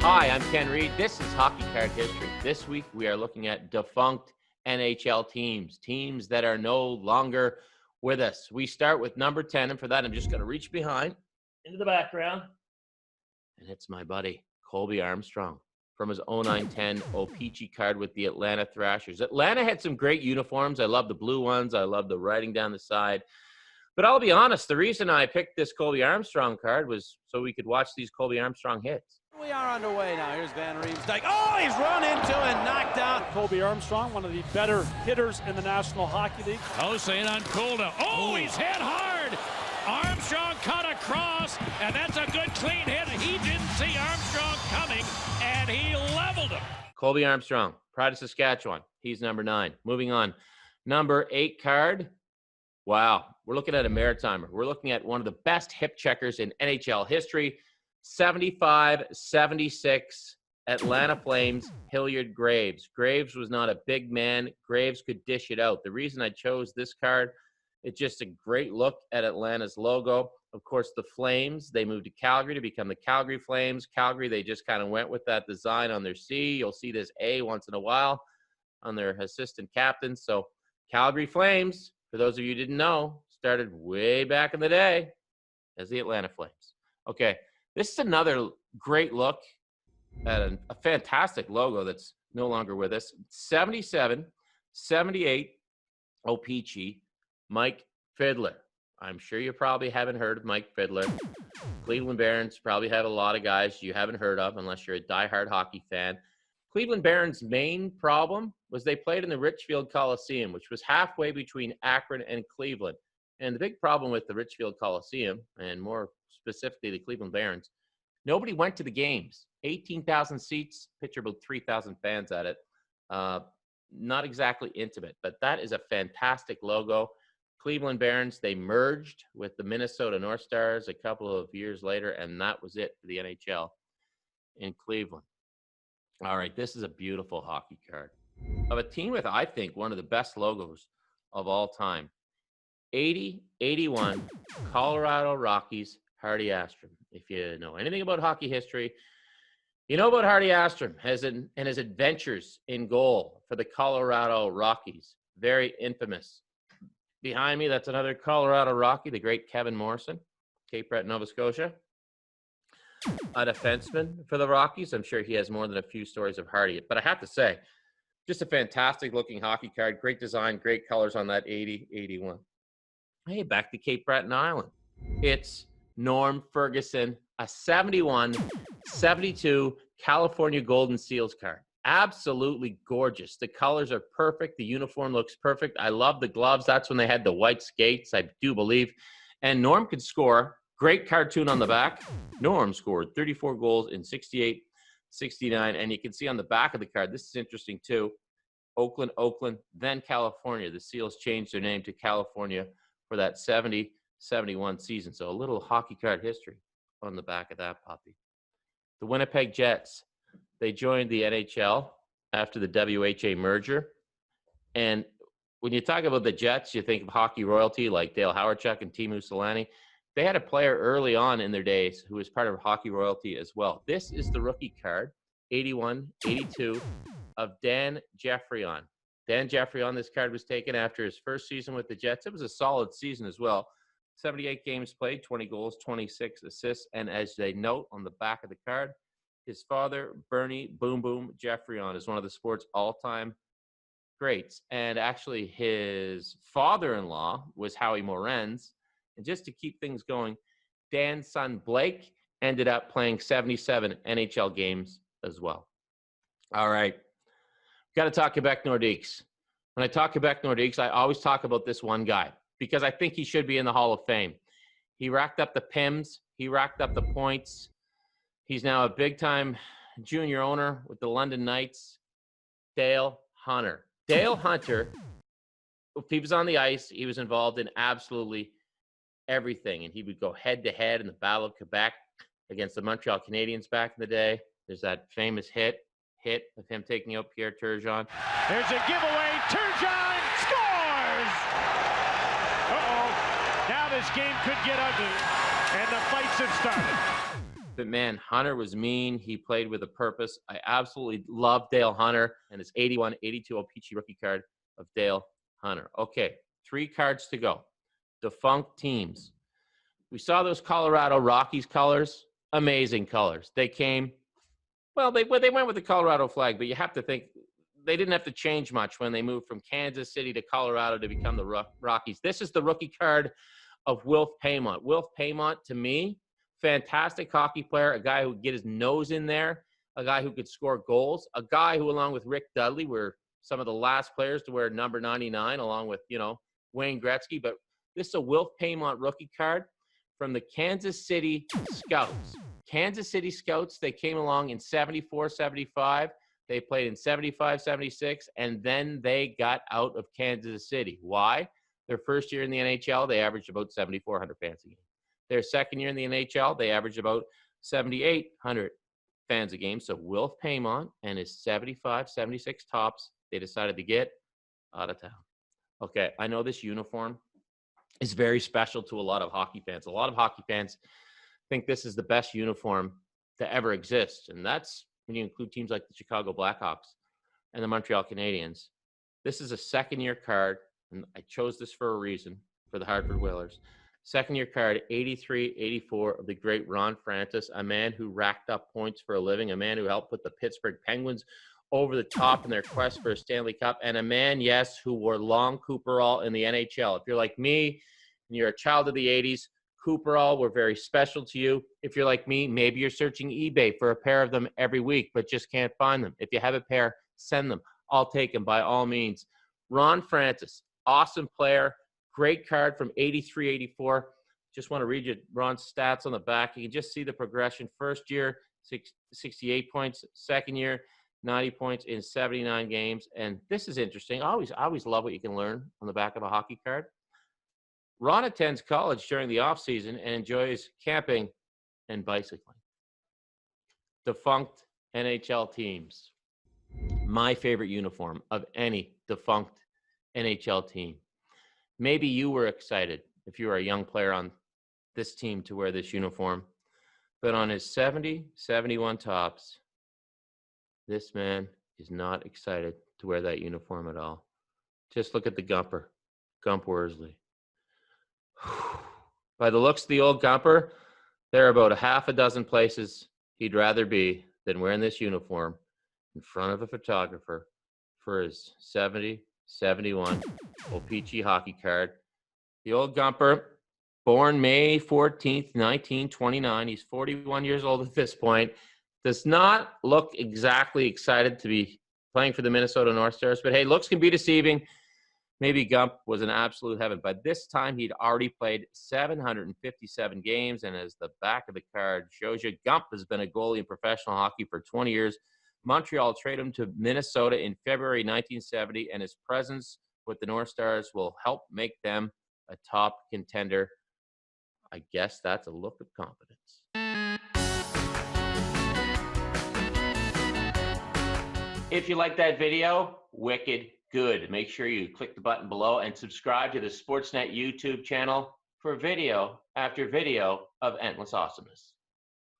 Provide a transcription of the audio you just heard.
Hi, I'm Ken Reid. This is Hockey Card History. This week we are looking at defunct NHL teams that are no longer with us. We start with number 10, and for that I'm just going to reach behind into the background, and it's my buddy Colby Armstrong from his 0910 O-Pee-Chee card with the Atlanta Thrashers. Atlanta had some great uniforms. I love the blue ones. I love the writing down the side. But I'll be honest, the reason I picked this Colby Armstrong card was so we could watch these Colby Armstrong hits. We are underway now. Here's Van Riemsdyk. Oh, he's run into and knocked out. Colby Armstrong, one of the better hitters in the National Hockey League. Hossein on Kulda. Oh, he's hit hard. Armstrong cut across, and that's a good clean hit. He didn't see Armstrong coming, and he leveled him. Colby Armstrong, Pride of Saskatchewan. He's number 9. Moving on. Number 8 card. Wow. We're looking at a Maritimer. We're looking at one of the best hip checkers in NHL history. 75-76 Atlanta Flames, Hilliard Graves. Graves was not a big man. Graves could dish it out. The reason I chose this card, it's just a great look at Atlanta's logo. Of course, the Flames, they moved to Calgary to become the Calgary Flames. Calgary, they just kind of went with that design on their C. You'll see this A once in a while on their assistant captain. So Calgary Flames, for those of you who didn't know, started way back in the day as the Atlanta Flames. Okay. This is another great look at a fantastic logo that's no longer with us. 77, 78, O-Pee-Chee, Mike Fiddler. I'm sure you probably haven't heard of Mike Fiddler. Cleveland Barons probably have a lot of guys you haven't heard of unless you're a diehard hockey fan. Cleveland Barons' main problem was they played in the Richfield Coliseum, which was halfway between Akron and Cleveland. And the big problem with the Richfield Coliseum, and more specifically the Cleveland Barons, nobody went to the games. 18,000 seats, picture about 3,000 fans at it. Not exactly intimate, but that is a fantastic logo. Cleveland Barons, they merged with the Minnesota North Stars a couple of years later, and that was it for the NHL in Cleveland. All right, this is a beautiful hockey card of a team with, I think, one of the best logos of all time. 80-81 Colorado Rockies, Hardy Astrom. If you know anything about hockey history, you know about Hardy Astrom and his adventures in goal for the Colorado Rockies. Very infamous. Behind me, that's another Colorado Rocky, the great Kevin Morrison, Cape Breton, Nova Scotia. A defenseman for the Rockies. I'm sure he has more than a few stories of Hardy. But I have to say, just a fantastic looking hockey card. Great design, great colors on that 80-81. Hey, back to Cape Breton Island. It's Norm Ferguson, a 71-72 California Golden Seals card. Absolutely gorgeous. The colors are perfect. The uniform looks perfect. I love the gloves. That's when they had the white skates, I do believe. And Norm could score. Great cartoon on the back. Norm scored 34 goals in 68, 69. And you can see on the back of the card, this is interesting too. Oakland, then California. The Seals changed their name to California for that 70-71 season. So a little hockey card history on the back of that puppy. The Winnipeg Jets, they joined the NHL after the WHA merger. And when you talk about the Jets, you think of hockey royalty like Dale Hawerchuk and Teemu Selanne. They had a player early on in their days who was part of hockey royalty as well. This is the rookie card, 81-82, of Dan Geoffrion. Dan Geoffrion, this card was taken after his first season with the Jets. It was a solid season as well. 78 games played, 20 goals, 26 assists. And as they note on the back of the card, his father, Bernie Boom Boom Geoffrion, is one of the sport's all-time greats. And actually, his father-in-law was Howie Morenz. And just to keep things going, Dan's son, Blake, ended up playing 77 NHL games as well. All right. Got to talk Quebec Nordiques. When I talk Quebec Nordiques, I always talk about this one guy because I think he should be in the Hall of Fame. He racked up the PIMs. He racked up the points. He's now a big-time junior owner with the London Knights, Dale Hunter. Dale Hunter, if he was on the ice, he was involved in absolutely everything, and he would go head-to-head in the Battle of Quebec against the Montreal Canadiens back in the day. There's that famous hit of him taking out Pierre Turgeon. There's a giveaway. Turgeon scores! Uh-oh. Now this game could get ugly, and the fights have started. But man, Hunter was mean. He played with a purpose. I absolutely love Dale Hunter and his 81-82 O-Pee-Chee rookie card of Dale Hunter. Okay, 3 cards to go. Defunct teams. We saw those Colorado Rockies colors. Amazing colors. They came, well, they went with the Colorado flag, but you have to think they didn't have to change much when they moved from Kansas City to Colorado to become the Rockies. This is the rookie card of Wilf Paymont. Wilf Paymont, to me, fantastic hockey player, a guy who would get his nose in there, a guy who could score goals, a guy who, along with Rick Dudley, were some of the last players to wear number 99, along with, Wayne Gretzky. But this is a Wilf Paymont rookie card from the Kansas City Scouts. Kansas City Scouts, they came along in 74, 75. They played in 75, 76, and then they got out of Kansas City. Why? Their first year in the NHL, they averaged about 7,400 fans a game. Their second year in the NHL, they averaged about 7,800 fans a game. So Wilf Paymont and his 75, 76 tops, they decided to get out of town. Okay, I know this uniform is very special to a lot of hockey fans. A lot of hockey fans think this is the best uniform to ever exist. And that's when you include teams like the Chicago Blackhawks and the Montreal Canadiens. This is a second-year card, and I chose this for a reason, for the Hartford Whalers. Second-year card, 83-84 of the great Ron Francis, a man who racked up points for a living, a man who helped put the Pittsburgh Penguins over the top in their quest for a Stanley Cup, and a man, yes, who wore long Cooperall in the NHL. If you're like me and you're a child of the 80s, Cooperall were very special to you. If you're like me, maybe you're searching eBay for a pair of them every week, but just can't find them. If you have a pair, send them. I'll take them by all means. Ron Francis, awesome player, great card from 83-84. Just want to read you Ron's stats on the back. You can just see the progression. First year, 68 points. Second year, 90 points in 79 games. And this is interesting. I always love what you can learn on the back of a hockey card. Ron attends college during the off season and enjoys camping and bicycling. Defunct NHL teams. My favorite uniform of any defunct NHL team. Maybe you were excited if you were a young player on this team to wear this uniform. But on his 70, 71 tops, this man is not excited to wear that uniform at all. Just look at the Gumper, Gump Worsley. By the looks of the old Gumper, there are about a half a dozen places he'd rather be than wearing this uniform in front of a photographer for his 70, 71 O-Pee-Chee hockey card. The old Gumper, born May 14th, 1929. He's 41 years old at this point. Does not look exactly excited to be playing for the Minnesota North Stars, but hey, looks can be deceiving. Maybe Gump was an absolute heaven. By this time, he'd already played 757 games, and as the back of the card shows you, Gump has been a goalie in professional hockey for 20 years. Montreal traded him to Minnesota in February 1970, and his presence with the North Stars will help make them a top contender. I guess that's a look of confidence. If you like that video, wicked good. Make sure you click the button below and subscribe to the Sportsnet YouTube channel for video after video of endless awesomeness.